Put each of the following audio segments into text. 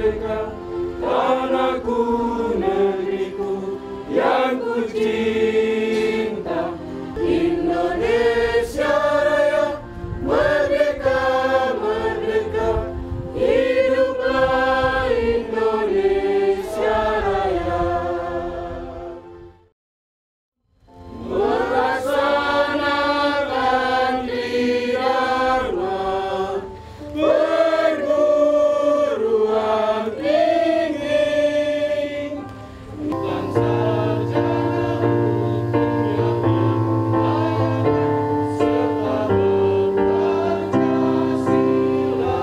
merdeka, tanahku, negeriku yang ku cinta. Indonesia Raya, merdeka, merdeka, hiduplah Indonesia Raya. Melaksanakan Tridharma, perguruan tinggi, dan sarjana hukum yang serta berpancasila.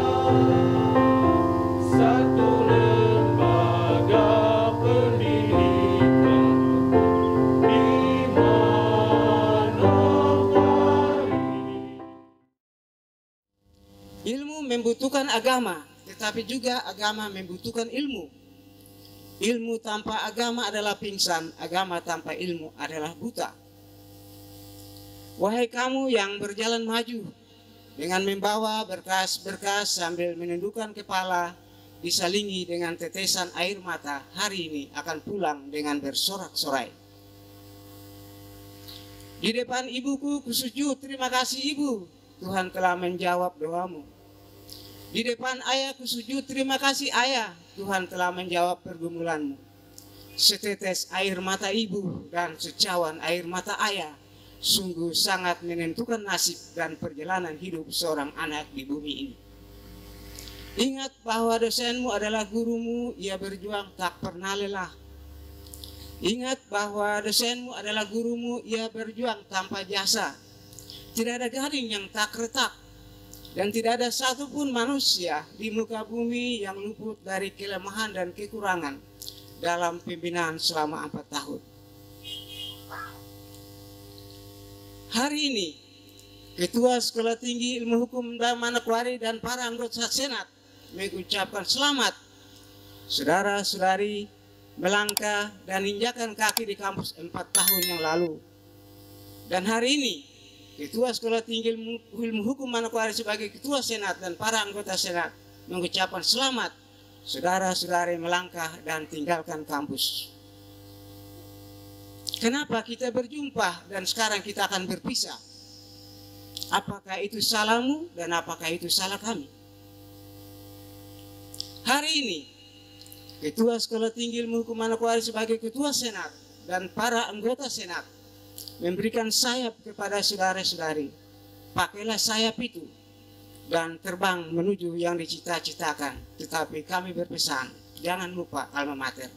Satu lembaga pendidikan di Manokwari. Ilmu membutuhkan agama, tetapi juga agama membutuhkan ilmu. Ilmu tanpa agama adalah pingsan, agama tanpa ilmu adalah buta. Wahai kamu yang berjalan maju dengan membawa berkas-berkas sambil menundukkan kepala, disalingi dengan tetesan air mata, hari ini akan pulang dengan bersorak-sorai. Di depan ibuku kusujud, terima kasih ibu, Tuhan telah menjawab doamu. Di depan ayahku sujud, terima kasih ayah, Tuhan telah menjawab pergumulanmu. Setetes air mata ibu dan secawan air mata ayah sungguh sangat menentukan nasib dan perjalanan hidup seorang anak di bumi ini. Ingat bahwa dosenmu adalah gurumu, ia berjuang tak pernah lelah. Ingat bahwa dosenmu adalah gurumu, ia berjuang tanpa jasa. Tidak ada garing yang tak retak. Dan tidak ada satupun manusia di muka bumi yang luput dari kelemahan dan kekurangan dalam pembinaan selama 4 tahun. Hari ini, Ketua Sekolah Tinggi Ilmu Hukum Manokwari dan para anggota Senat mengucapkan selamat saudara-saudari melangkah dan injakan kaki di kampus 4 tahun yang lalu. Dan hari ini, Ketua Sekolah Tinggi Ilmu Hukum Manokwari sebagai Ketua Senat dan para anggota Senat mengucapkan selamat saudara-saudari melangkah dan tinggalkan kampus. Kenapa kita berjumpa dan sekarang kita akan berpisah? Apakah itu salahmu dan apakah itu salah kami? Hari ini, Ketua Sekolah Tinggi Ilmu Hukum Manokwari sebagai Ketua Senat dan para anggota Senat memberikan sayap kepada saudara-saudari. Pakailah sayap itu dan terbang menuju yang dicita-citakan. Tetapi kami berpesan, jangan lupa alma mater.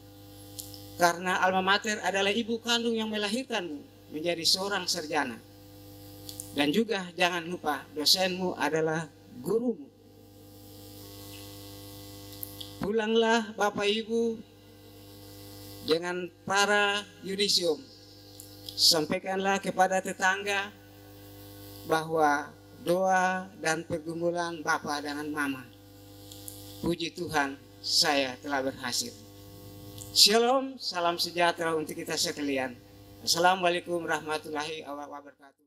Karena alma mater adalah ibu kandung yang melahirkanmu menjadi seorang sarjana. Dan juga jangan lupa dosenmu adalah gurumu. Pulanglah Bapak Ibu dengan para yudisium. Sampaikanlah kepada tetangga bahwa doa dan pergumulan Bapak dengan Mama. Puji Tuhan, saya telah berhasil. Shalom, salam sejahtera untuk kita sekalian. Assalamualaikum warahmatullahi wabarakatuh.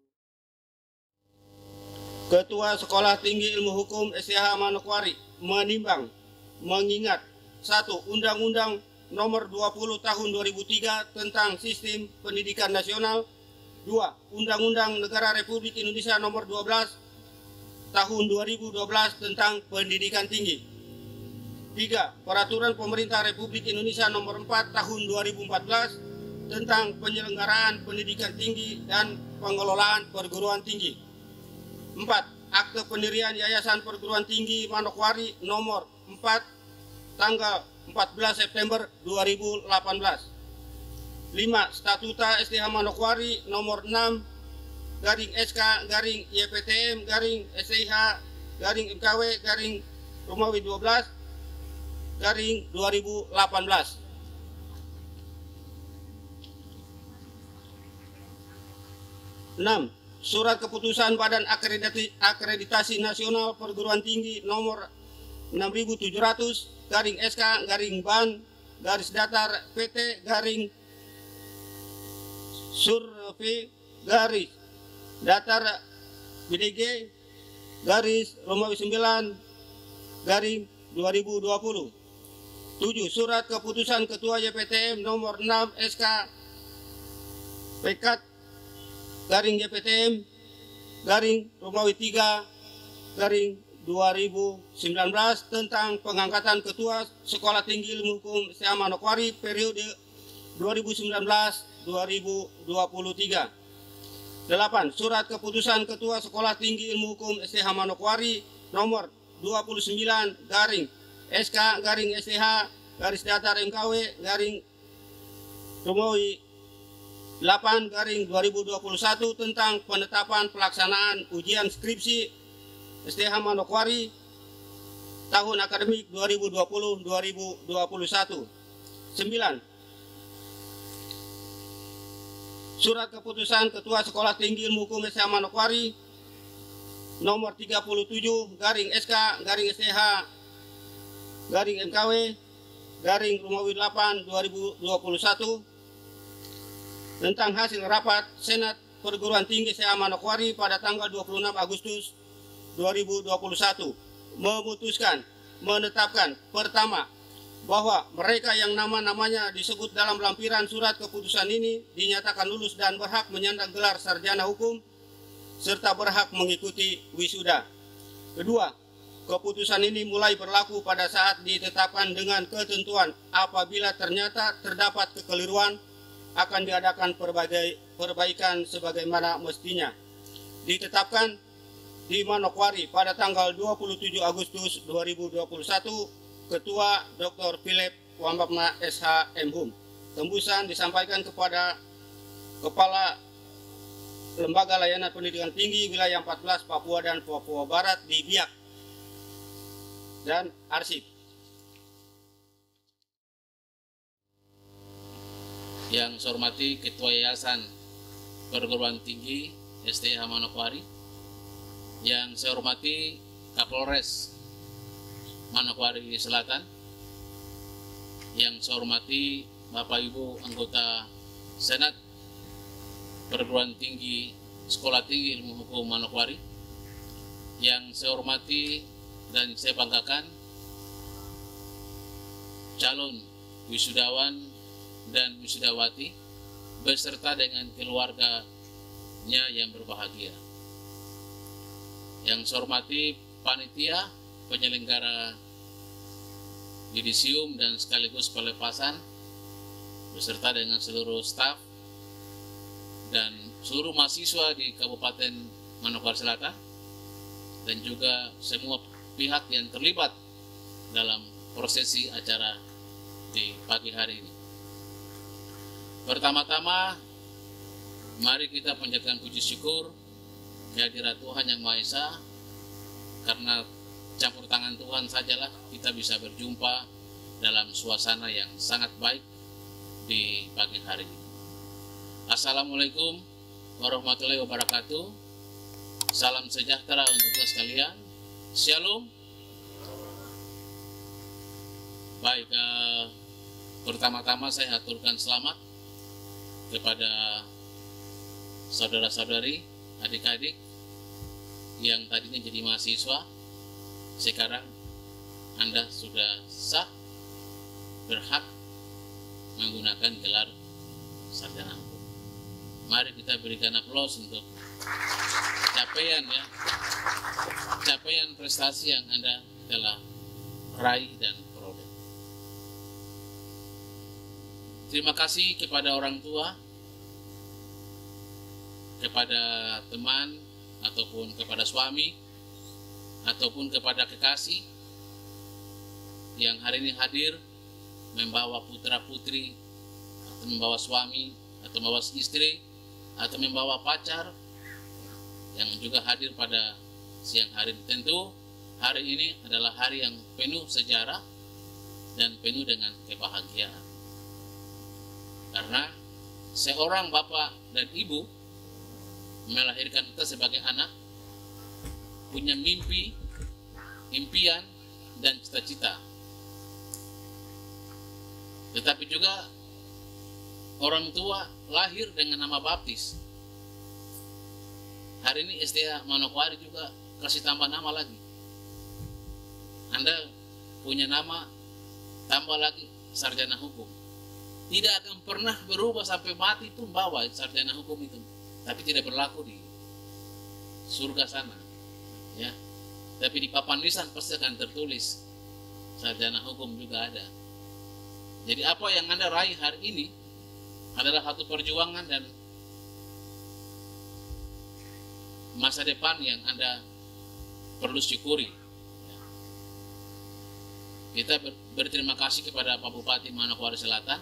Ketua Sekolah Tinggi Ilmu Hukum STH Manokwari menimbang, mengingat 1. Undang-Undang Nomor 20 Tahun 2003 tentang Sistem Pendidikan Nasional. 2. Undang-Undang Negara Republik Indonesia Nomor 12 Tahun 2012 tentang Pendidikan Tinggi. 3. Peraturan Pemerintah Republik Indonesia Nomor 4 Tahun 2014 tentang penyelenggaraan pendidikan tinggi dan pengelolaan perguruan tinggi. 4. Akte pendirian Yayasan Perguruan Tinggi Manokwari Nomor 4 tanggal 14 September 2018. 5. Statuta STH Manokwari Nomor 6 garing SK garing YPTM garing STH garing MKW garing Romawi 12 garing 2018. 6. Surat Keputusan Badan Akreditasi Nasional Perguruan Tinggi Nomor 6700 garing SK garing BAN garis datar PT garing Survei garis datar BDG garis Romawi 9 garing 2020. 7. Surat keputusan Ketua YPTM nomor 6 SK Pekat garing YPTM garing Romawi 3 garing 2019 tentang pengangkatan Ketua Sekolah Tinggi Ilmu Hukum STH Manokwari periode 2019-2023. 8. Surat keputusan Ketua Sekolah Tinggi Ilmu Hukum STH Manokwari nomor 29 garing SK garing STH garis datar MKW garing Romawi 8 garing 2021 tentang penetapan pelaksanaan ujian skripsi STH Manokwari tahun akademik 2020-2021. 9. Surat keputusan Ketua Sekolah Tinggi Ilmu Hukum STH Manokwari nomor 37 garing SK garing STH garing MKW garing Romawi 8 2021 tentang hasil rapat Senat Perguruan Tinggi STH Manokwari pada tanggal 26 Agustus 2021 memutuskan menetapkan pertama bahwa mereka yang nama-namanya disebut dalam lampiran surat keputusan ini dinyatakan lulus dan berhak menyandang gelar sarjana hukum serta berhak mengikuti wisuda. Kedua, keputusan ini mulai berlaku pada saat ditetapkan dengan ketentuan apabila ternyata terdapat kekeliruan akan diadakan perbaikan sebagaimana mestinya. Ditetapkan di Manokwari pada tanggal 27 Agustus 2021, Ketua Dr. Philip Wambapna SH MHum. Tembusan disampaikan kepada Kepala Lembaga Layanan Pendidikan Tinggi Wilayah 14 Papua dan Papua Barat di Biak dan arsip. Yang saya hormati Ketua Yayasan Perguruan Tinggi STH Manokwari, yang saya hormati Kapolres Manokwari Selatan, yang saya hormati Bapak Ibu anggota Senat Perguruan Tinggi Sekolah Tinggi Ilmu Hukum Manokwari, yang saya hormati dan saya banggakan calon wisudawan dan wisudawati beserta dengan keluarganya yang berbahagia. Yang saya hormati panitia penyelenggara yudisium dan sekaligus pelepasan beserta dengan seluruh staf dan seluruh mahasiswa di Kabupaten Manokwari Selatan dan juga semua pihak yang terlibat dalam prosesi acara di pagi hari ini. Pertama-tama, mari kita panjatkan puji syukur kehadirat Tuhan Yang Maha Esa, karena campur tangan Tuhan sajalah kita bisa berjumpa dalam suasana yang sangat baik di pagi hari ini. Assalamualaikum warahmatullahi wabarakatuh. Salam sejahtera untuk kita sekalian. Shalom. Baik, pertama-tama saya haturkan selamat kepada saudara-saudari, adik-adik yang tadinya jadi mahasiswa, sekarang Anda sudah sah berhak menggunakan gelar sarjana hukum. Mari kita berikan aplaus untuk capaian prestasi yang Anda telah raih dan peroleh. Terima kasih kepada orang tua, kepada teman, ataupun kepada suami, ataupun kepada kekasih yang hari ini hadir membawa putra-putri, atau membawa suami, atau membawa istri, atau membawa pacar yang juga hadir pada siang hari ini. Tentu hari ini adalah hari yang penuh sejarah dan penuh dengan kebahagiaan, karena seorang bapak dan ibu melahirkan kita sebagai anak, punya mimpi, impian, dan cita-cita. Tetapi juga orang tua lahir dengan nama baptis. Hari ini STH Manokwari juga kasih tambah nama lagi. Anda punya nama tambah lagi sarjana hukum. Tidak akan pernah berubah sampai mati pun bawa sarjana hukum itu, tapi tidak berlaku di surga sana, ya. Tapi di papan lisan pasti akan tertulis sarjana hukum juga ada. Jadi apa yang Anda raih hari ini adalah satu perjuangan dan masa depan yang Anda perlu syukuri. Kita berterima kasih kepada Pak Bupati Manokwari Selatan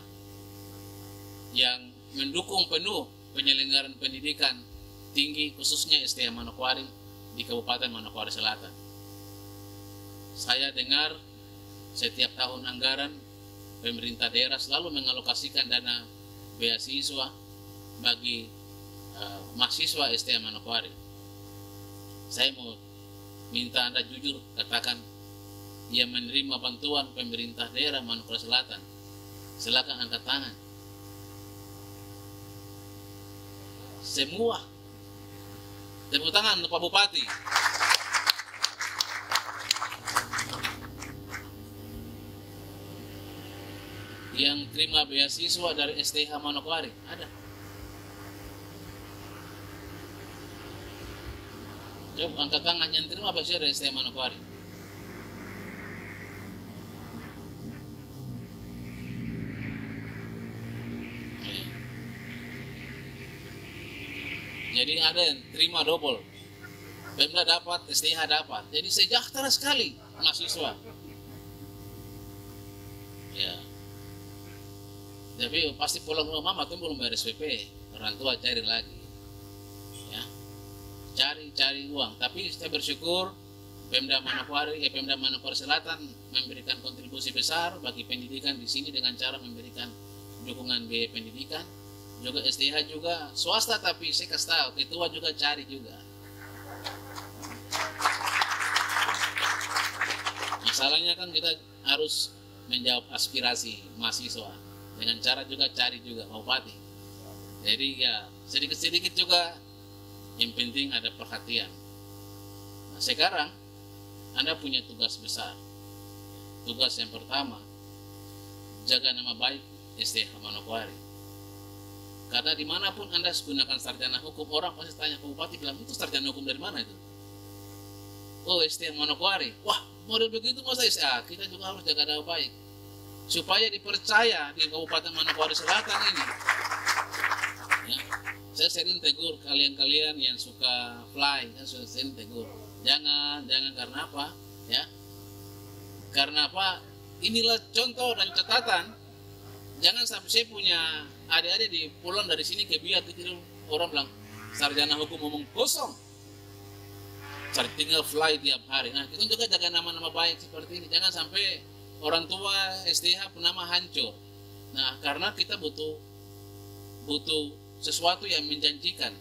yang mendukung penuh penyelenggaraan pendidikan tinggi khususnya STH Manokwari di Kabupaten Manokwari Selatan. Saya dengar setiap tahun anggaran pemerintah daerah selalu mengalokasikan dana beasiswa bagi mahasiswa STH Manokwari. Saya mau minta Anda jujur katakan yang menerima bantuan pemerintah daerah Manokwari Selatan. Silakan angkat tangan. Semua. Tepuk tangan untuk Pak Bupati. Yang terima beasiswa dari STH Manokwari ada. Coba angkat tangan yang terima beasiswa dari STH Manokwari. Jadi ada yang terima double. Pemda dapat, STH dapat. Jadi sejahtera sekali mahasiswa. Ya. Tapi pasti pulang rumah mama tuh belum bayar SPP. Orang tua cari lagi. Ya. Cari uang. Tapi saya bersyukur Pemda Manokwari Selatan memberikan kontribusi besar bagi pendidikan di sini dengan cara memberikan dukungan biaya pendidikan. Juga STH juga swasta, tapi saya kasih tahu ketua juga cari juga. Masalahnya kan kita harus menjawab aspirasi mahasiswa dengan cara juga cari juga Bupati. Jadi ya sedikit-sedikit juga, yang penting ada perhatian. Nah, sekarang Anda punya tugas besar. Tugas yang pertama, jaga nama baik STH Manokwari. Karena dimanapun Anda gunakan sarjana hukum, orang pasti tanya ke Bupati, bilang, itu sarjana hukum dari mana itu? Oh, STH Manokwari. Wah, model begitu masa STH? Kita juga harus jaga nama baik. Supaya dipercaya di Kabupaten Manokwari Selatan ini. Ya, saya sering tegur kalian-kalian yang suka fly, saya sering tegur. Jangan karena apa? Ya, karena apa? Inilah contoh dan catatan. Jangan sampai saya punya adik-adik di pulang dari sini ke Biak itu orang bilang sarjana hukum ngomong kosong, cari tinggal fly tiap hari. Nah, kita juga jaga nama-nama baik seperti ini. Jangan sampai orang tua STH penama hancur. Nah, karena kita butuh sesuatu yang menjanjikan.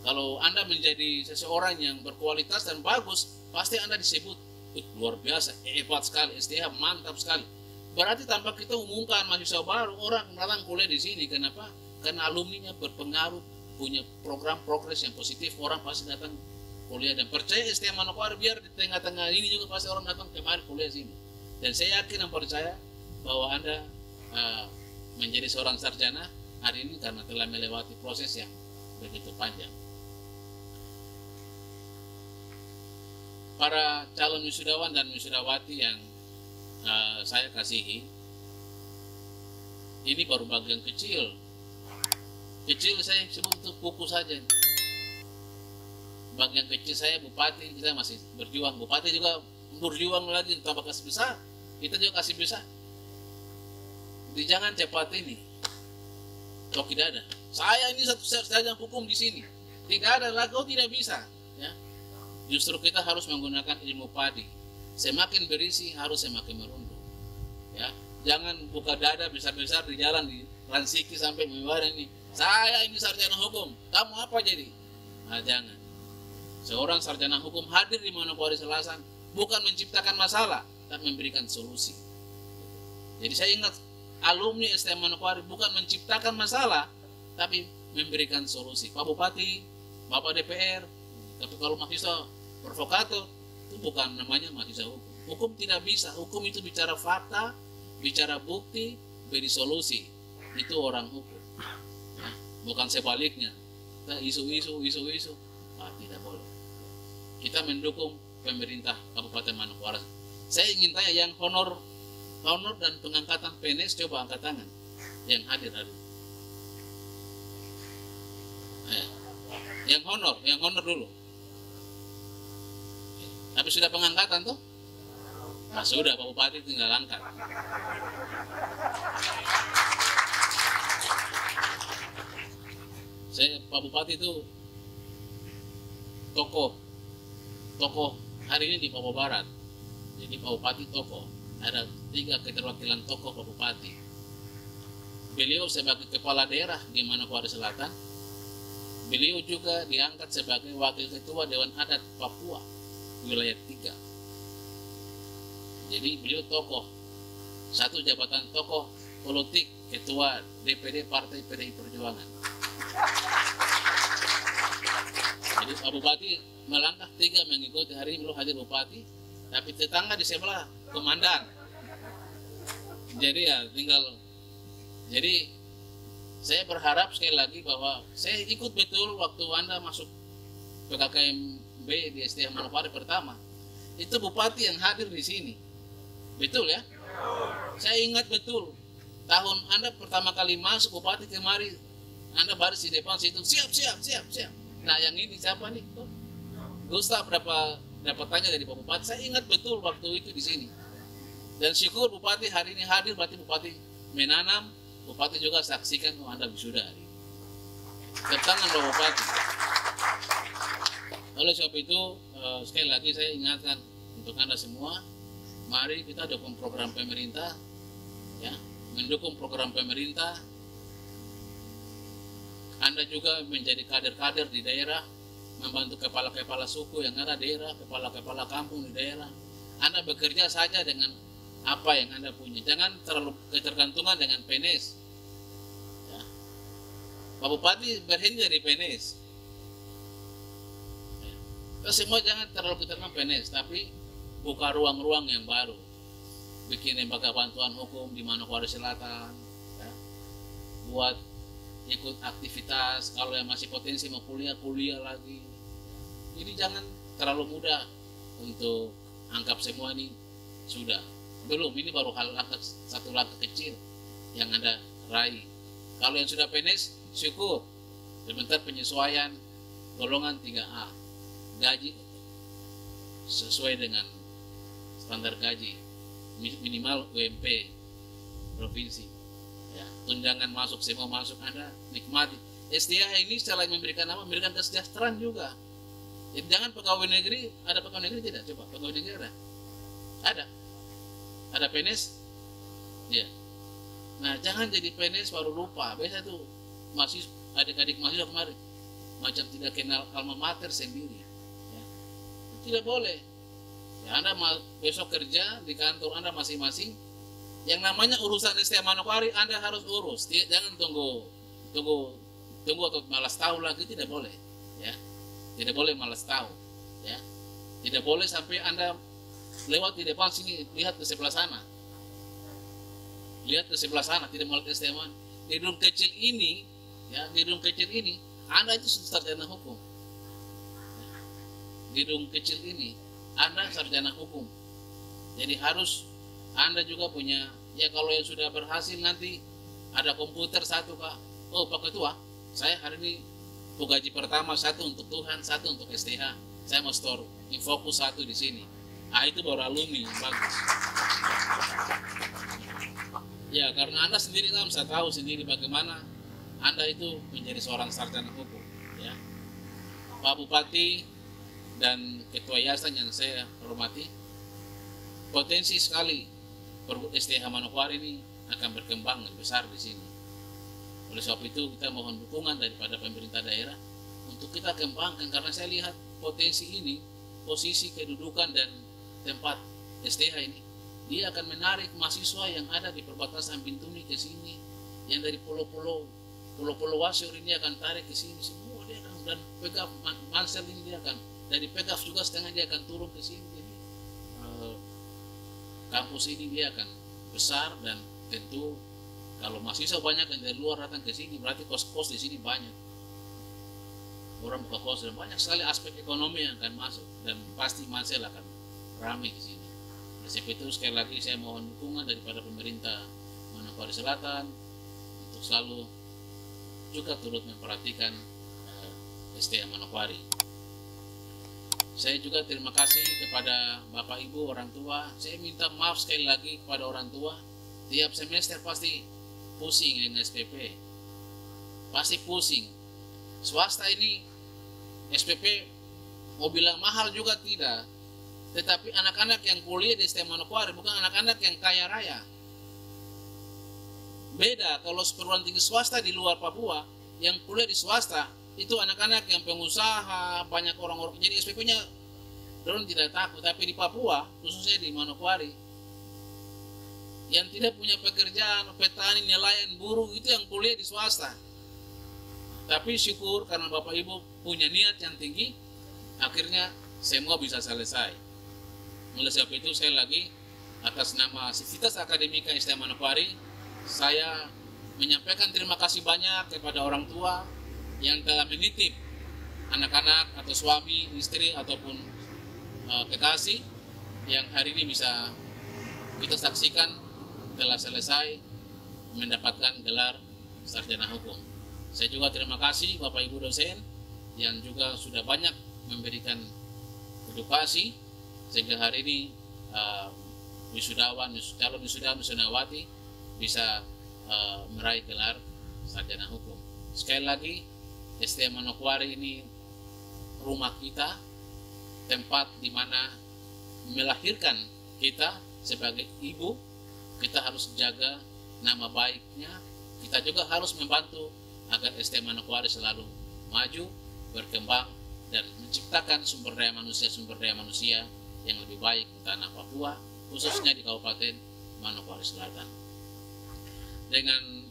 Kalau Anda menjadi seseorang yang berkualitas dan bagus, pasti Anda disebut luar biasa, hebat sekali, STH mantap sekali. Berarti tanpa kita umumkan mahasiswa baru, orang datang kuliah di sini. Kenapa? Karena alumninya berpengaruh, punya program progres yang positif, orang pasti datang kuliah dan percaya STH Manokwari, biar di tengah-tengah ini juga pasti orang datang kemari kuliah sini. Dan saya yakin dan percaya bahwa Anda menjadi seorang sarjana hari ini karena telah melewati proses yang begitu panjang. Para calon wisudawan dan wisudawati yang saya kasihi, ini baru bagian kecil saya sebut itu kuku saja. Bagian kecil saya Bupati, kita masih berjuang. Bupati juga berjuang lagi, tambah kasih besar, kita juga kasih besar. Jadi jangan cepat ini. Kalau tidak ada, saya ini satu saja hukum di sini, tidak ada lagi, tidak bisa. Ya, justru kita harus menggunakan ilmu padi. Semakin berisi harus semakin merunduk. Ya, jangan buka dada besar-besar di jalan di Ransiki sampai Mewara ini. Saya ini sarjana hukum, kamu apa jadi? Nah, jangan. Seorang sarjana hukum hadir di Manokwari Selatan bukan menciptakan masalah, tapi memberikan solusi. Jadi saya ingat alumni STH Manokwari bukan menciptakan masalah, tapi memberikan solusi. Pak Bupati, Bapak DPR, tapi kalau mahasiswa provokator, itu bukan namanya mahasiswa hukum. Hukum tidak bisa, hukum itu bicara fakta, bicara bukti, beri solusi. Itu orang hukum. Ya, bukan sebaliknya. Kita isu-isu. Tidak boleh. Kita mendukung pemerintah Kabupaten Manokwari. Saya ingin tanya yang honor dan pengangkatan PNS, coba angkat tangan yang hadir hari. Yang honor dulu. Tapi sudah pengangkatan tuh? Nah sudah, Pak Bupati tinggal angkat. Pak Bupati itu tokoh hari ini di Papua Barat. Jadi Pak Bupati tokoh. Ada 3 keterwakilan tokoh Pak Bupati. Beliau sebagai kepala daerah di Manokwari Selatan. Beliau juga diangkat sebagai wakil ketua Dewan Adat Papua wilayah 3. Jadi beliau tokoh. Satu jabatan tokoh politik, ketua DPD Partai PDI Perjuangan. Jadi Pak Bupati melangkah 3 mengikuti. Hari ini belum hadir Bupati, tapi tetangga di sebelah komandan. Jadi ya tinggal. Jadi saya berharap sekali lagi bahwa saya ikut betul waktu Anda masuk PKKMB di STH Manokwari pertama. Itu Bupati yang hadir di sini. Betul ya? Saya ingat betul. Tahun Anda pertama kali masuk Bupati kemari, Anda baris di depan situ, siap. Nah yang ini siapa nih? Gustaf dapat tanya dari Pak Bupati. Saya ingat betul waktu itu di sini. Dan syukur Bupati hari ini hadir, berarti Bupati menanam, Bupati juga saksikan Anda wisuda hari ini. Tangan Pak Bupati. Oleh sebab itu, sekali lagi saya ingatkan untuk Anda semua, mari kita dukung program pemerintah, ya, mendukung program pemerintah. Anda juga menjadi kader-kader di daerah, membantu kepala-kepala suku yang ada di daerah, kepala-kepala kampung di daerah. Anda bekerja saja dengan apa yang Anda punya. Jangan terlalu ketergantungan dengan PNS. Ya. Pak Bupati berhenti dari PNS. Ya. Kita semua jangan terlalu ketergantungan PNS, tapi buka ruang-ruang yang baru. Bikin lembaga bantuan hukum di Manokwari Selatan. Ya. Buat ikut aktivitas, kalau yang masih potensi mau kuliah lagi. Jadi jangan terlalu mudah untuk anggap semua ini sudah. Belum, ini baru satu langkah kecil yang Anda raih. Kalau yang sudah PNS, syukur. Sebentar penyesuaian golongan 3A. Gaji sesuai dengan standar gaji. Minimal UMP provinsi. Ya, tunjangan masuk, semua masuk, Anda nikmati. STH ini selain memberikan nama, memberikan kesejahteraan juga. Jadi jangan pegawai negeri, ada pegawai negeri tidak? Coba, pegawai negeri ada? Ada PNS? Ya. Nah, jangan jadi PNS baru lupa. Biasa tuh masih adik-adik mahasiswa kemarin macam tidak kenal alma mater sendiri. Ya. Tidak boleh. Ya, Anda besok kerja di kantor Anda masing-masing. Yang namanya urusan STH Manokwari Anda harus urus. Jangan tunggu atau malas tahu lagi, tidak boleh. Ya. Tidak boleh malas tahu. Ya. Tidak boleh sampai Anda lewat di depan sini, lihat ke sebelah sana. Lihat ke sebelah sana, tidak mau lihat STH. Di gedung kecil ini, ya, di gedung kecil ini Anda itu sarjana hukum. Ya. Gedung kecil ini Anda sarjana hukum. Jadi harus Anda juga punya, ya kalau yang sudah berhasil nanti ada komputer satu Kak. Oh Pak Ketua, saya hari ini gaji pertama 1 untuk Tuhan, 1 untuk STH. Saya mau store infokus 1 di sini. Ah itu baru alumni, bagus. Ya karena Anda sendiri kan bisa tahu sendiri bagaimana Anda itu menjadi seorang sarjana hukum. Ya. Pak Bupati dan Ketua Yayasan yang saya hormati, potensi sekali STH Manokwari ini akan berkembang lebih besar di sini. Oleh sebab itu kita mohon dukungan daripada pemerintah daerah untuk kita kembangkan, karena saya lihat potensi ini, posisi kedudukan dan tempat STH ini, dia akan menarik mahasiswa yang ada di perbatasan Bintuni ke sini, yang dari pulau-pulau Wasior ini akan tarik ke sini semua, dia akan, dan Pegaf Mansel ini dia akan, dari Pegaf juga setengah dia akan turun ke sini. Jadi kampus ini dia akan besar, dan tentu kalau mahasiswa banyak yang dari luar datang ke sini, berarti kos-kos di sini banyak. Orang buka kos dan banyak sekali aspek ekonomi yang akan masuk, dan pasti Mansel akan ramai di sini. Oleh sebab itu sekali lagi saya mohon dukungan daripada pemerintah Manokwari Selatan untuk selalu juga turut memperhatikan STA Manokwari. Saya juga terima kasih kepada Bapak Ibu orang tua. Saya minta maaf sekali lagi kepada orang tua. Tiap semester pasti pusing dengan SPP, pasti pusing. Swasta ini SPP mau bilang mahal juga tidak, tetapi anak-anak yang kuliah di STA Manokwari bukan anak-anak yang kaya raya. Beda kalau perguruan tinggi swasta di luar Papua, yang kuliah di swasta itu anak-anak yang pengusaha, banyak orang-orang, jadi SPP-nya dorong tidak takut. Tapi di Papua, khususnya di Manokwari, yang tidak punya pekerjaan, petani, nelayan, buruh, itu yang kuliah di swasta. Tapi syukur karena Bapak Ibu punya niat yang tinggi, akhirnya semua bisa selesai. Oleh sebab itu sekali lagi, atas nama Sivitas Akademika STA Manokwari, saya menyampaikan terima kasih banyak kepada orang tua yang telah menitip anak-anak atau suami, istri, ataupun kekasih yang hari ini bisa kita saksikan telah selesai mendapatkan gelar sarjana hukum. Saya juga terima kasih Bapak Ibu dosen yang juga sudah banyak memberikan edukasi sehingga hari ini calon wisudawan wisudawati bisa meraih gelar sarjana hukum. Sekali lagi, STA Manokwari ini rumah kita, tempat di mana melahirkan kita sebagai ibu. Kita harus jaga nama baiknya. Kita juga harus membantu agar STA Manokwari selalu maju, berkembang, dan menciptakan sumber daya manusia yang lebih baik di tanah Papua, khususnya di Kabupaten Manokwari Selatan. Dengan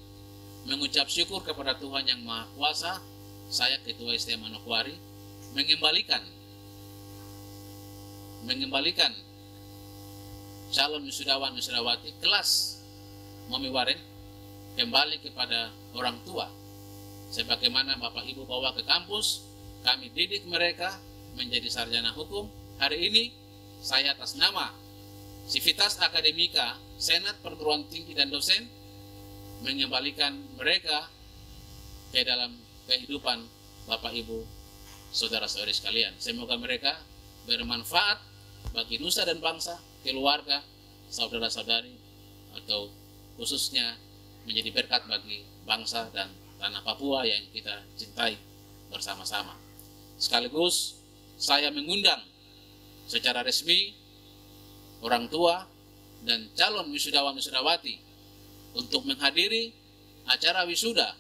mengucap syukur kepada Tuhan Yang Maha Kuasa, saya Ketua STA Manokwari mengembalikan calon wisudawan wisudawati kelas Mami Waren kembali kepada orang tua. Sebagaimana Bapak Ibu bawa ke kampus, kami didik mereka menjadi sarjana hukum. Hari ini saya atas nama Sivitas Akademika, Senat Perguruan Tinggi dan Dosen mengembalikan mereka ke dalam kehidupan Bapak Ibu, saudara-saudari sekalian. Semoga mereka bermanfaat bagi nusa dan bangsa, keluarga, saudara-saudari, atau khususnya menjadi berkat bagi bangsa dan tanah Papua yang kita cintai bersama-sama. Sekaligus saya mengundang secara resmi orang tua dan calon wisudawan wisudawati untuk menghadiri acara wisuda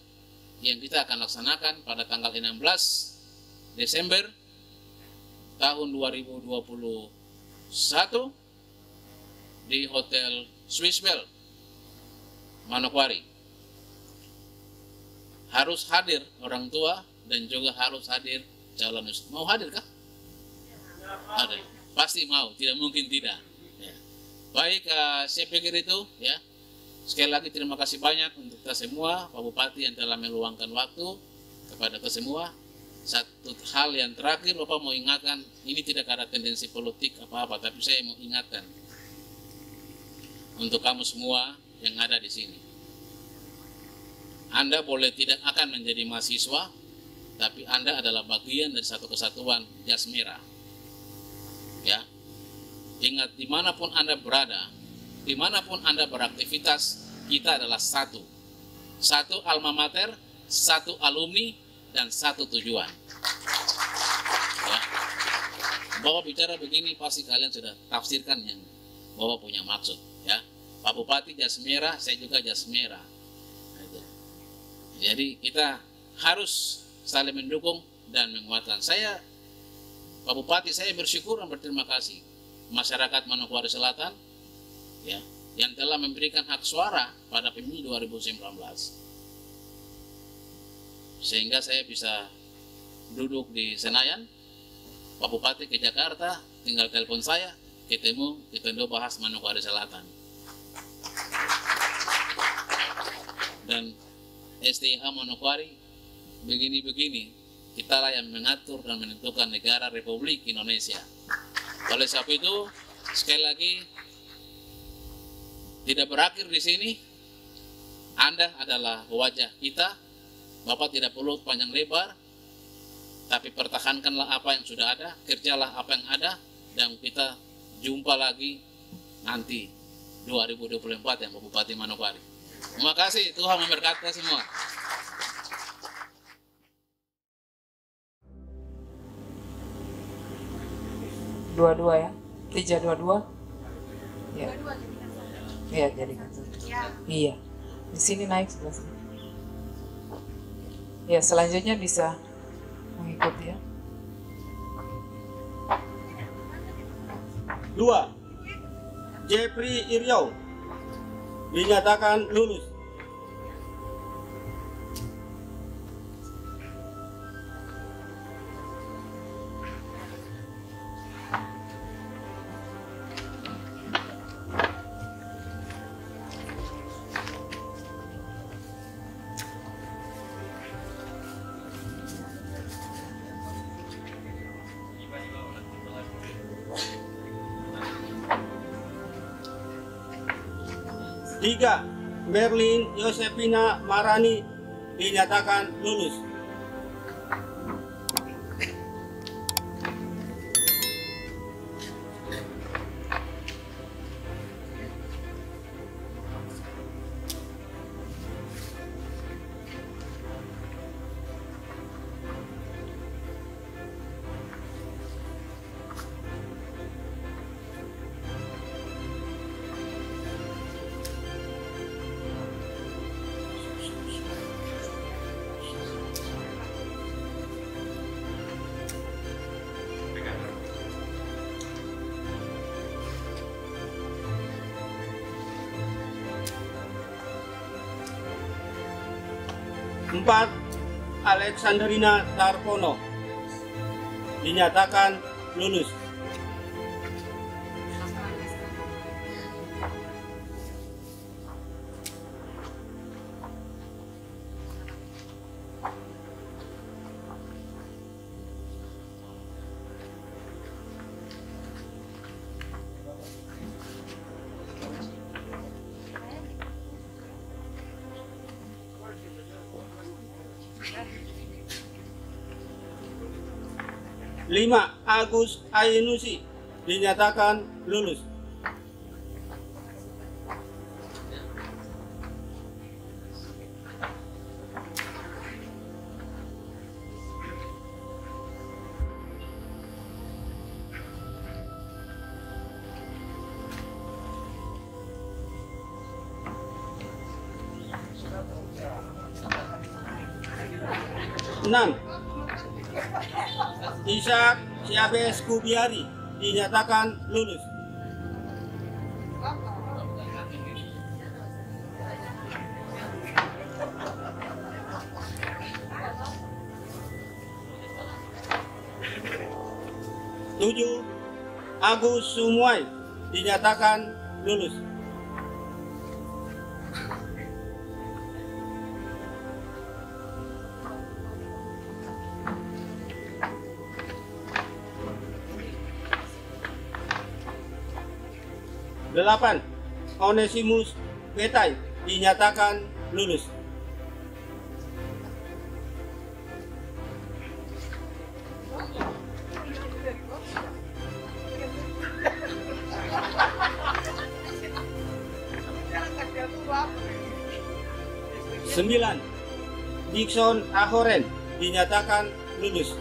yang kita akan laksanakan pada tanggal 16 Desember tahun 2021 di Hotel Swissbell Manokwari. Harus hadir orang tua dan juga harus hadir calon wisuda. Mau hadir kah? Hadir. Pasti mau, tidak mungkin tidak. Ya. Baik, saya pikir itu ya. Sekali lagi terima kasih banyak untuk kita semua, Pak Bupati yang telah meluangkan waktu kepada kita semua. Satu hal yang terakhir, Bapak mau ingatkan, ini tidak ada tendensi politik apa-apa, tapi saya mau ingatkan untuk kamu semua yang ada di sini. Anda boleh tidak akan menjadi mahasiswa, tapi Anda adalah bagian dari satu kesatuan jas merah. Ya, ingat dimanapun Anda berada, dimanapun Anda beraktivitas, kita adalah satu. Satu alma mater, satu alumni, dan satu tujuan. Ya. Bapak bicara begini, pasti kalian sudah tafsirkan yang Bapak punya maksud. Ya. Pak Bupati jas merah, saya juga jas merah. Jadi kita harus saling mendukung dan menguatkan. Saya, Pak Bupati, saya bersyukur dan berterima kasih masyarakat Manokwari Selatan ya, yang telah memberikan hak suara pada pemilu 2019. Sehingga saya bisa duduk di Senayan, Pak Bupati ke Jakarta, tinggal telepon saya, kita bahas Manokwari Selatan. STIH Manokwari begini-begini. Kitalah yang mengatur dan menentukan negara Republik Indonesia. Oleh sebab itu, sekali lagi, tidak berakhir di sini. Anda adalah wajah kita. Bapak tidak perlu panjang lebar, tapi pertahankanlah apa yang sudah ada, kerjalah apa yang ada, dan kita jumpa lagi nanti 2024 yang Bupati Manokwari. Terima kasih, Tuhan memberkati semua. Dua-dua ya, 322. Ya. Iya, jadi satu. Iya. Di sini naik sebelah sini. Ya, selanjutnya bisa mengikuti ya. 2. Jeffrey Iriau dinyatakan lulus. Tiga, Merlin Yosefina Marani dinyatakan lulus. Empat, Alexandrina Tarpono dinyatakan lulus. Lima, Agus Ainusi dinyatakan lulus. Enam, Ishak Siabes Kubiari dinyatakan lulus. Tujuh, Agus Sumuai dinyatakan lulus. Delapan, Onesimus Betai dinyatakan lulus. Sembilan, Dixon Ahoren dinyatakan lulus.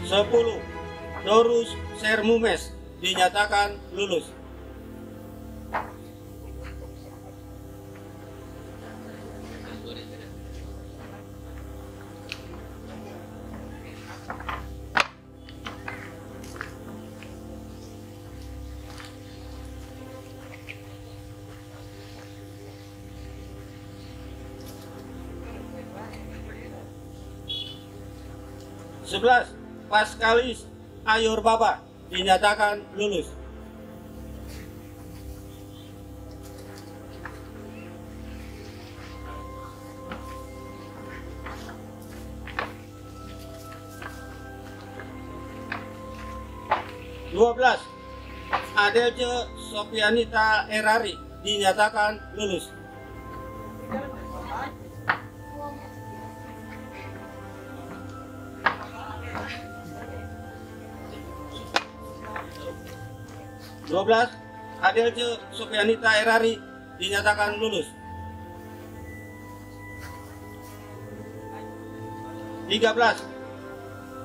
Sepuluh, Dorus Sermumes dinyatakan lulus. 11. Paskalis Ayor Baba dinyatakan lulus. (12) Adelce Sopianita Erari dinyatakan lulus. Adelce Sopianita Erari dinyatakan lulus. 13.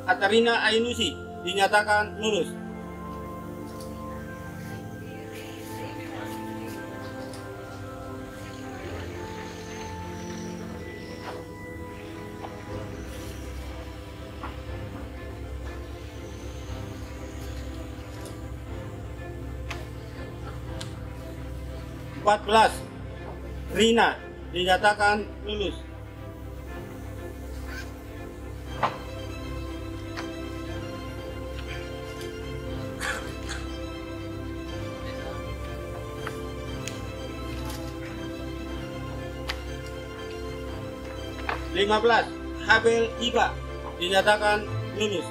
Atarina Ainusi dinyatakan lulus. 14. Rina dinyatakan lulus. 15. Habel Iba dinyatakan lulus.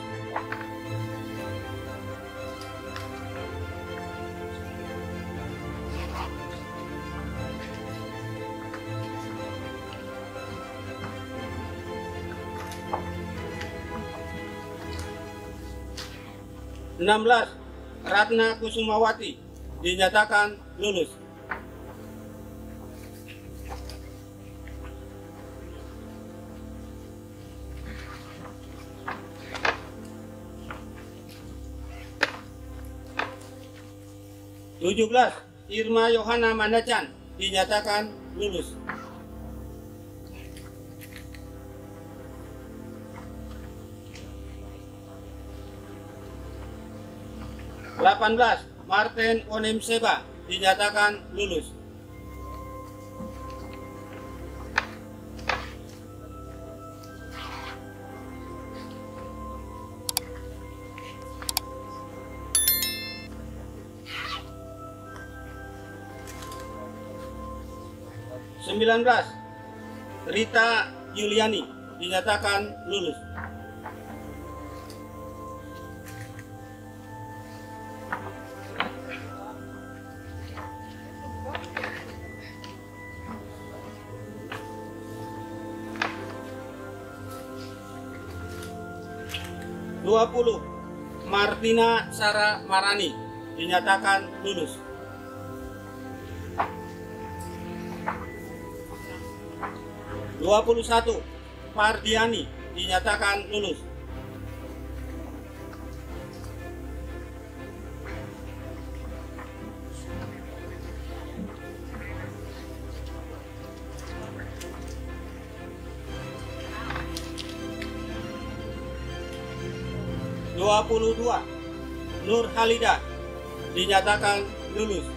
16. Ratna Kusumawati dinyatakan lulus. 17. Irma Yohana Mandacan dinyatakan lulus. 18. Martin Onim Seba dinyatakan lulus. 19. Rita Yuliani dinyatakan lulus. 20. Martina Sara Marani dinyatakan lulus. 21. Pardiani dinyatakan lulus. 22. Nur Halida dinyatakan lulus.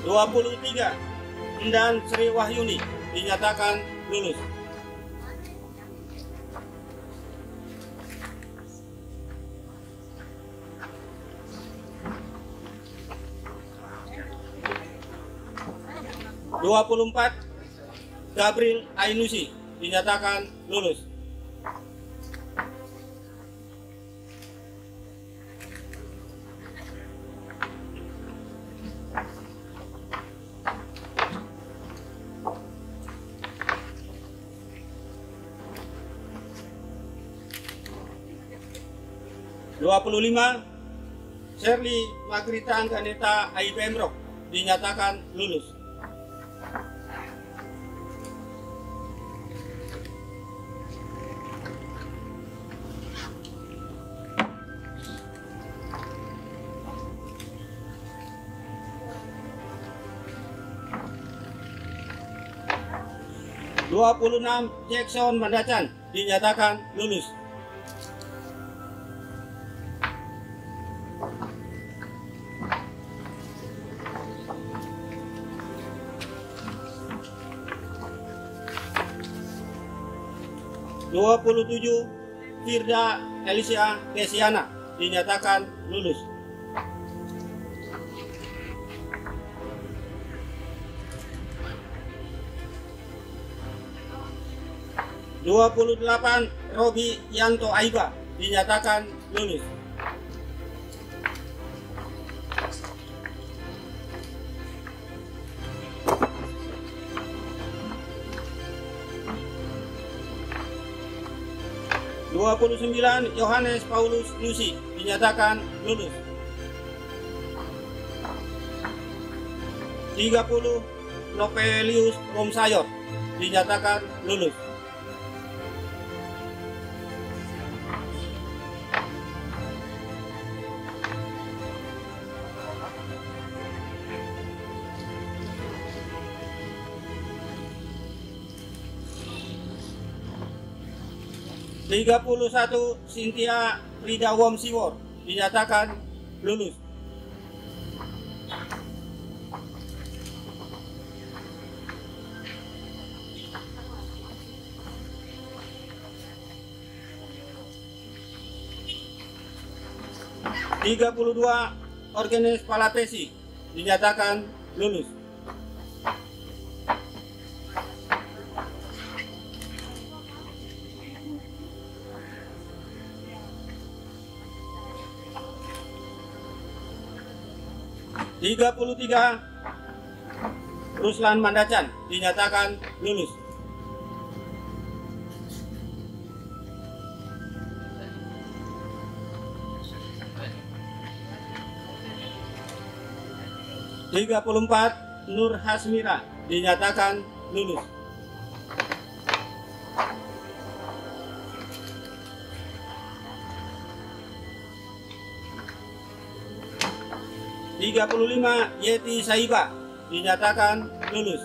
23. Endan Sri Wahyuni dinyatakan lulus. 24. Gabriel Ainusi dinyatakan lulus. 25. Shirley Magrita Angganeta Aibemrok dinyatakan lulus. 26. Jackson Mandacan dinyatakan lulus. Firda Elisia Desiana dinyatakan lulus. 28 Robi Yanto Aiba dinyatakan lulus. 29 Yohanes Paulus Lucy dinyatakan lulus. 30 Nopelius Romsayor dinyatakan lulus. 31 Cynthia Rida Womsiwor dinyatakan lulus. 32 Orgenes Palatesi dinyatakan lulus. 33 Ruslan Mandacan dinyatakan lulus. 34 Nur Hasmira dinyatakan lulus. 35 Yeti Saiba dinyatakan lulus.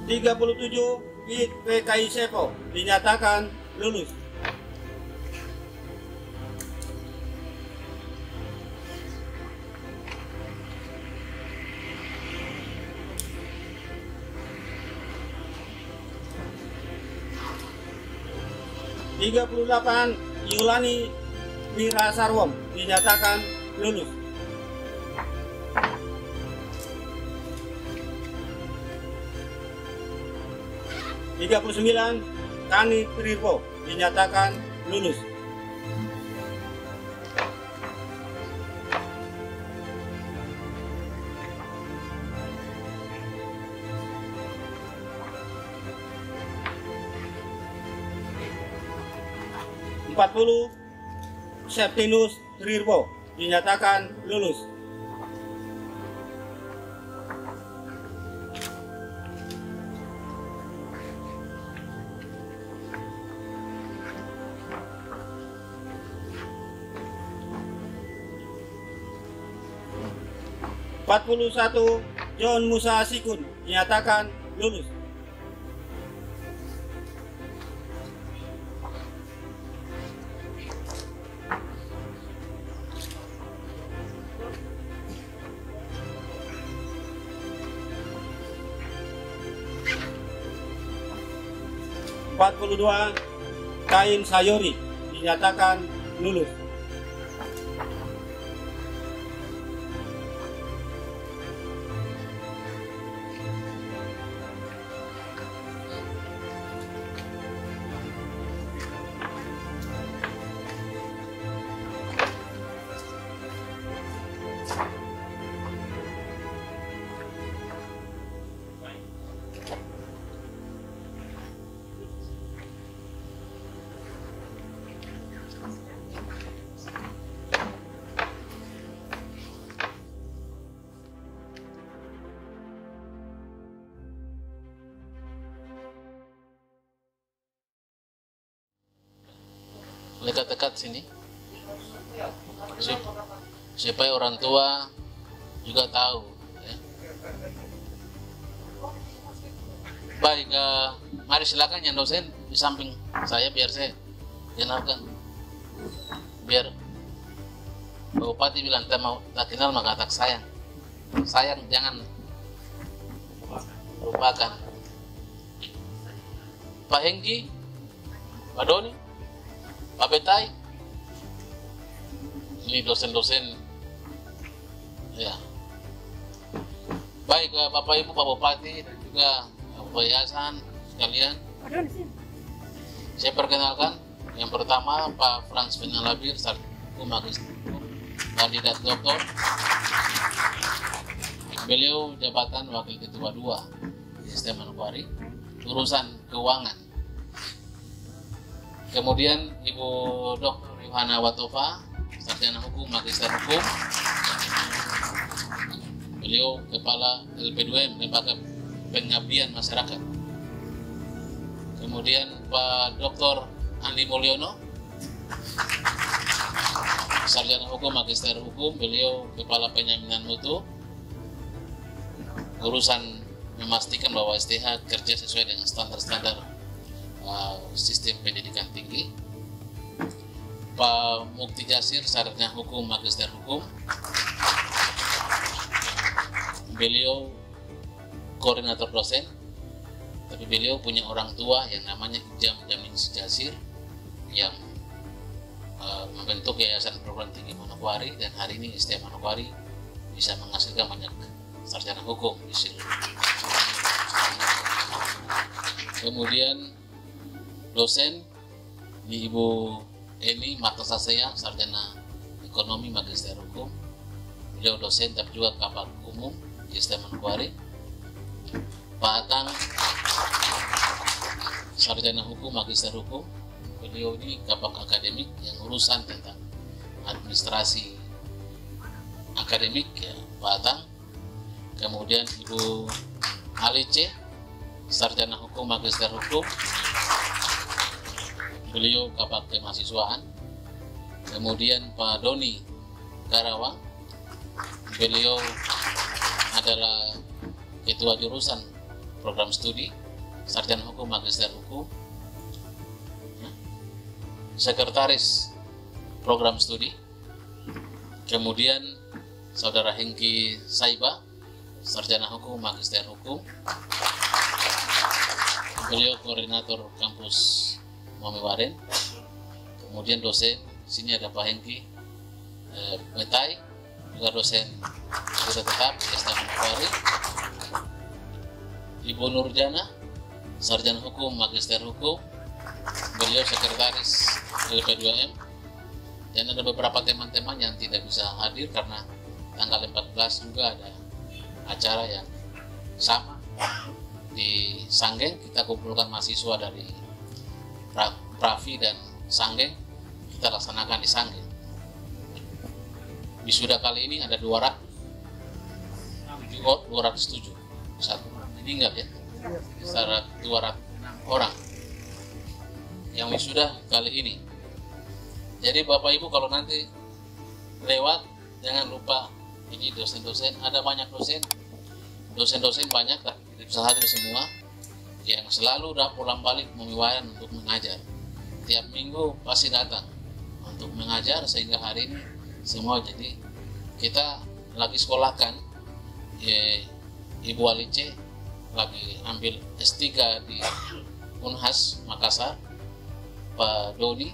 37 PKI Sepo dinyatakan lulus. 38 Yulani Wirasarwom dinyatakan lulus. 39 Kani Trirbo dinyatakan lulus. 40 Septinus Trirbo dinyatakan lulus. 41 John Musa Sikun dinyatakan lulus. 42 Kain Sayori dinyatakan lulus. 'Dekat-dekat sini supaya orang tua juga tahu. Ya. Baik, mari silakan yang dosen di samping saya biar saya kenalkan. Biar Pak Bupati bilang tak kenal maka tak sayang. Sayang jangan lupakan. Pak Hengki, Pak Doni, Pak Betai, ini dosen-dosen. Ya. Baik, Bapak Ibu, Pak Bupati dan juga Bapak Yayasan sekalian. Saya perkenalkan yang pertama Pak Frans Penyalabir, Sarjana Magister Kandidat Doktor. Beliau jabatan Wakil Ketua 2 di STM Manokwari, urusan keuangan. Kemudian Ibu Dr. Yohana Watova, Sarjana Hukum, Magister Hukum. Beliau Kepala LP2M, Lembaga Pengabdian Masyarakat. Kemudian Pak Dr. Andi Mulyono, Sarjana Hukum, Magister Hukum. Beliau Kepala Penjaminan Mutu, urusan memastikan bahwa STH kerja sesuai dengan standar-standar sistem pendidikan tinggi. Pak Mukti Jasir, Sarjana Hukum, Magister Hukum. Beliau koordinator dosen, tapi beliau punya orang tua yang namanya Ijam Jamin Jasir yang membentuk Yayasan Perguruan Tinggi Manokwari, dan hari ini STM Manokwari bisa menghasilkan banyak sarjana hukum di seluruh. Kemudian dosen di Ibu Eni Martasasea, Sarjana Ekonomi, Magister Hukum. Beliau dosen tapi juga Kabak Umum di STM Manokwari. Pak Atang, Sarjana Hukum, Magister Hukum. Beliau ini Kabak Akademik yang urusan tentang administrasi akademik, ya, Pak Atang. Kemudian Ibu Alice, Sarjana Hukum, Magister Hukum. Beliau Kabak Kemahasiswaan. Kemudian Pak Doni Karawang, beliau adalah Ketua Jurusan Program Studi, Sarjana Hukum, Magister Hukum. Sekretaris Program Studi. Kemudian Saudara Hengki Saiba, Sarjana Hukum, Magister Hukum. Beliau koordinator kampus Mamiwaren. Kemudian dosen, sini ada Pak Hengki Betai, juga dosen kita tetap di STM Manokwari. Ibu Nurjana, Sarjana Hukum, Magister Hukum. Beliau sekretaris LP2M. Dan ada beberapa teman-teman yang tidak bisa hadir karena tanggal 14 juga ada acara yang sama di Sanggeng. Kita kumpulkan mahasiswa dari Pravi dan Sanggeng, kita laksanakan di Sanggeng. Wisuda kali ini ada 207, satu meninggal ya, sekitar 200 orang yang wisuda kali ini. Jadi Bapak Ibu kalau nanti lewat jangan lupa, ini dosen-dosen, ada banyak dosen banyak tapi tidak bisa hadir semua, yang selalu pulang balik Mamiwaren untuk mengajar. Tiap minggu pasti datang untuk mengajar, sehingga hari ini semua. Jadi kita lagi sekolahkan Ibu Alice lagi ambil S3 di Unhas Makassar. Pak Doni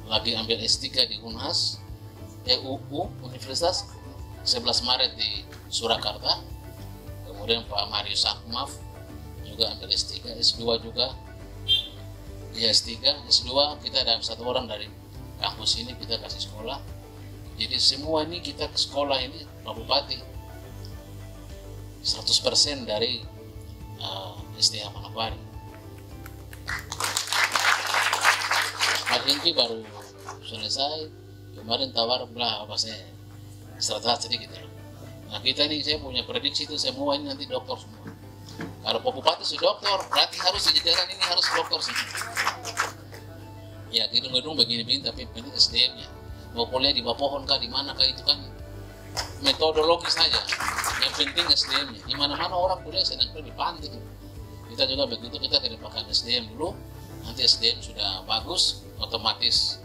lagi ambil S3 di Unhas UU Universitas 11 Maret di Surakarta. Kemudian Pak Marius Akmaf juga ambil S3, S2 juga di S3, S2 kita ada satu orang dari kampus ini kita kasih sekolah. Jadi semua ini kita ke sekolah ini Pak Bupati 100% dari STH Manokwari. Pak Hengki baru selesai kemarin, tawar berapa saya istirahat sedikit ya. Nah kita ini saya punya prediksi itu semua ini nanti dokter semua. Kalau Pak Bupati sudah dokter, berarti harus di jajaran ini harus dokter semua. Ya gedung-gedung begini-begini tapi ini SDM-nya. Mau kuliah di bawah pohon kah di mana kah itu kan metodologi saja. Yang penting SDM-nya. Di mana-mana orang kuliah sedang di pantai. Kita juga begitu, kita kedepankan SDM dulu. Nanti SDM sudah bagus, otomatis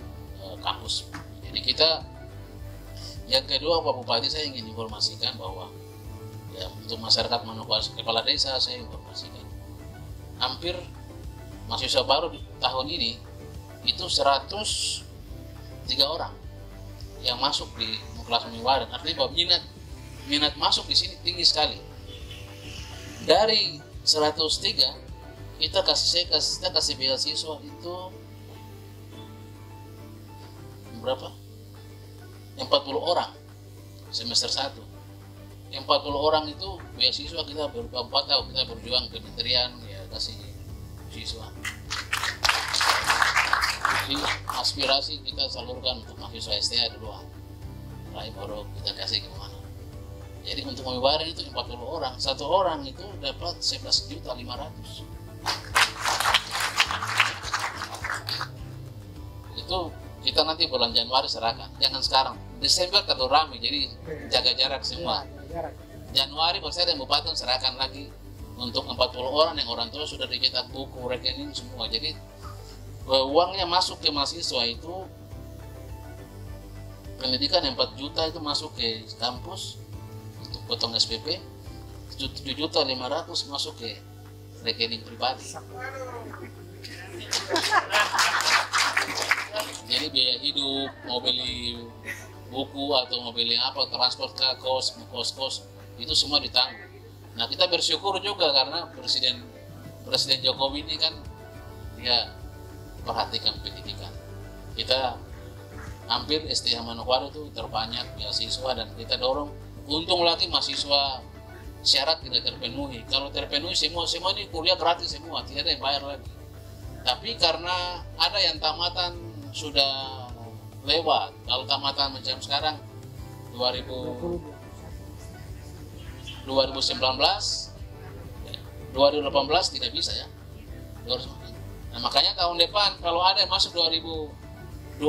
kampus. Jadi kita, yang kedua Pak Bupati, saya ingin informasikan bahwa ya, untuk masyarakat Manokwari, kepala desa saya informasikan, hampir mahasiswa baru di tahun ini itu 103 orang yang masuk di kelas Manokwari. Artinya bahwa minat masuk di sini tinggi sekali. Dari 103 kita kasih beasiswa itu berapa? 40 orang semester 1. 40 orang itu beasiswa kita berapa tahun kita berjuang kementerian ya kasih siswa. Jadi aspirasi kita salurkan untuk mahasiswa STA duluan. Lain baru kita kasih kemana. Jadi untuk Manokwari itu 40 orang, satu orang itu dapat 11.500.000. Itu kita nanti bulan Januari serahkan, jangan sekarang. Desember terlalu ramai, jadi jaga jarak semua. Januari Presiden Bupati serahkan lagi untuk 40 orang yang orang tua sudah dicetak buku, rekening semua. Jadi uangnya masuk ke mahasiswa itu pendidikan 4 juta itu masuk ke kampus untuk potong SPP, 7.500.000 masuk ke rekening pribadi. Jadi biaya hidup, mau beli buku atau mau beli apa, transport ke kos itu semua ditanggung. Nah kita bersyukur juga karena Presiden Jokowi ini kan dia perhatikan pendidikan. Kita hampir STH Manokwari itu terbanyak beasiswa dan kita dorong. Untung lagi mahasiswa syarat tidak terpenuhi. Kalau terpenuhi semua ini kuliah gratis semua, tidak ada yang bayar lagi. Tapi karena ada yang tamatan sudah lewat, kalau tamatan macam sekarang 2019, 2018 tidak bisa ya. Nah makanya tahun depan kalau ada yang masuk 2020,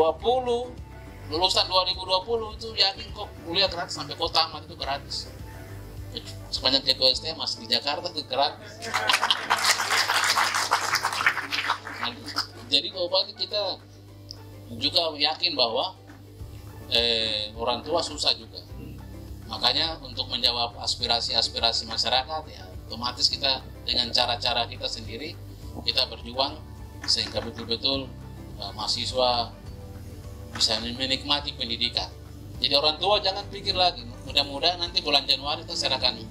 lulusan 2020 itu yakin kok kuliah gratis sampai kota tamat itu gratis. Sepanjang ketua STM masih di Jakarta itu gratis. Nah, jadi Bupati kita juga yakin bahwa orang tua susah juga. Makanya untuk menjawab aspirasi masyarakat ya otomatis kita dengan cara-cara kita sendiri kita berjuang sehingga betul-betul mahasiswa bisa menikmati pendidikan. Jadi orang tua jangan pikir lagi, mudah-mudahan nanti bulan Januari kita serahkan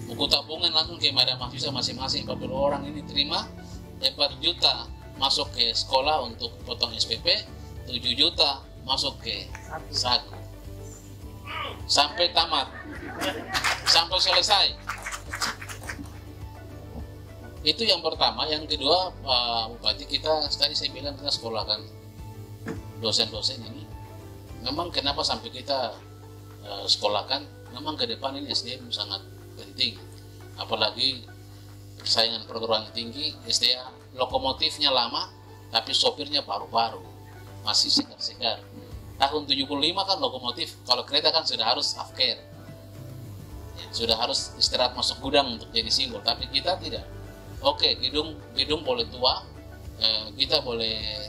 buku tabungan langsung ke mahasiswa masing-masing 40 orang ini terima 4 juta masuk ke sekolah untuk potong SPP, 7 juta masuk ke saku sampai tamat, sampai selesai. Itu yang pertama. Yang kedua Pak Bupati, kita tadi saya bilang kita sekolahkan dosen-dosen ini. Memang kenapa sampai kita sekolahkan, memang ke depan ini SDM sangat penting. Apalagi persaingan perguruan tinggi, SDA lokomotifnya lama, tapi sopirnya baru-baru, masih segar-segar. Tahun 75 kan lokomotif, kalau kereta kan sudah harus after, ya, sudah harus istirahat masuk gudang untuk jadi simbol. Tapi kita tidak. Oke, gedung boleh tua, kita boleh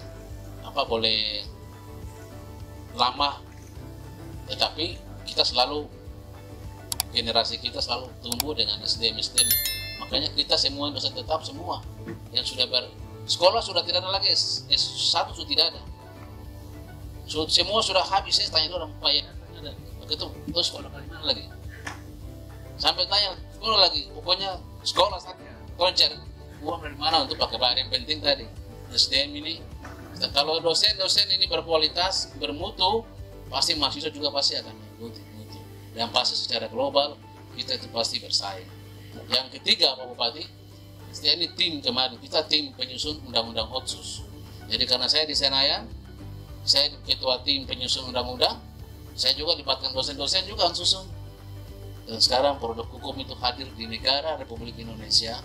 lama, tetapi kita selalu generasi kita selalu tumbuh dengan SDM. Makanya kita semua bisa tetap semua yang sudah sekolah sudah tidak ada lagi, S1 sudah tidak ada. Semua sudah habis. Saya tanya orang Pak ya ada. Begitu terus sekolah dari mana lagi? Sampai tanya sekolah lagi, pokoknya sekolah saja. Koncer uang dari mana untuk pakai bayar. Yang penting tadi SDM ini. Kalau dosen ini berkualitas, bermutu, pasti mahasiswa juga pasti akan mengikuti mutu. Dan pasti secara global kita itu pasti bersaing. Yang ketiga Pak Bupati, SDM ini tim kemarin, kita tim penyusun undang-undang Otsus. Jadi karena saya di Senayan, saya ketua tim penyusun undang-undang, saya juga libatkan dosen-dosen juga susun. Dan sekarang produk hukum itu hadir di negara Republik Indonesia,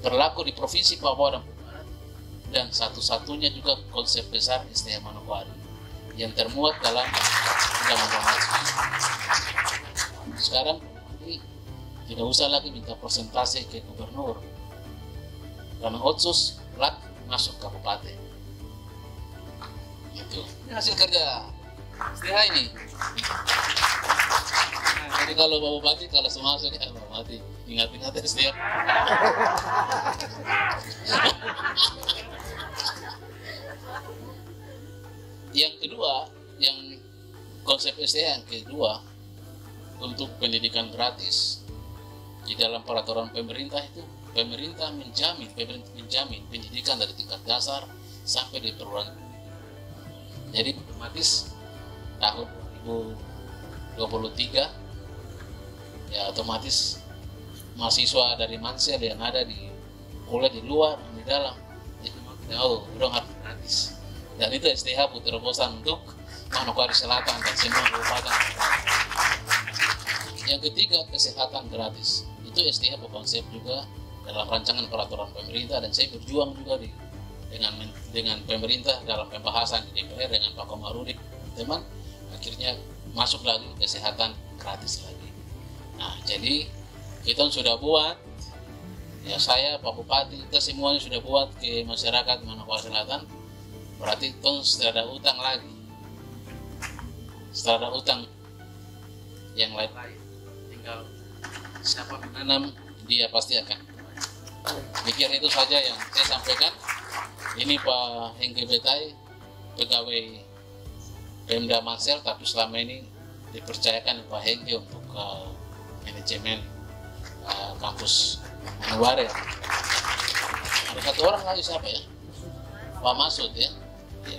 berlaku di Provinsi Papua dan Barat, dan satu-satunya juga konsep besar STH Manokwari. yang termuat dalam undang-undang haji. Sekarang ini tidak usah lagi minta persentase ke gubernur, karena otsus plat masuk kabupaten. Itu hasil kerja STH ini. Nah, jadi kalau Bapak Bupati, kalau semua masuk ya Bapak Bupati, ingat-ingat STH. Yang kedua, yang konsep STH yang kedua untuk pendidikan gratis. Di dalam peraturan pemerintah itu, pemerintah menjamin pendidikan dari tingkat dasar sampai di perguruan tinggi. Jadi otomatis tahun 2023 ya otomatis mahasiswa dari Mansel yang ada di kuliah di luar dan di dalam jadi mau tidak mau udah harus gratis. Dan itu STH terobosan untuk Manokwari Selatan dan semua kabupaten. Yang ketiga, kesehatan gratis. Itu STH berkonsep juga dalam rancangan peraturan pemerintah, dan saya berjuang juga dengan pemerintah dalam pembahasan di DPR dengan Pak Komarudin teman, akhirnya masuk lagi kesehatan gratis lagi. Nah, jadi kita sudah buat, ya saya, Pak Bupati, kita semuanya sudah buat ke masyarakat Manokwari Selatan, berarti itu sudah ada utang lagi. Setelah ada utang yang lain-lain, tinggal siapa menanam, dia pasti akan. Pikir itu saja yang saya sampaikan. Ini Pak Hengki Betai, pegawai Pemda Mansel, tapi selama ini dipercayakan Pak Hengki untuk manajemen kampus Manokwari. Ada satu orang lagi, siapa ya? Pak Masud ya,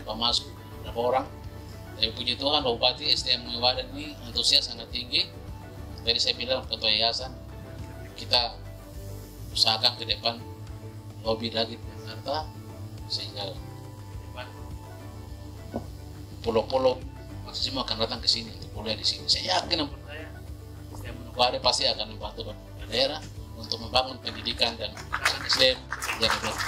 Pak Masud. Berapa orang? Tapi puji Tuhan, Pak Bupati SDM Manokwari ini antusias sangat tinggi. Jadi saya bilang ketua yayasan, kita usahakan ke depan lobby lagi di Jakarta, sehingga depan pulau-pulau pasti semua akan datang ke sini untuk kuliah di sini. Saya yakin dan percaya SDM Manokwari pasti akan membantu daerah untuk membangun pendidikan dan SDM yang baik.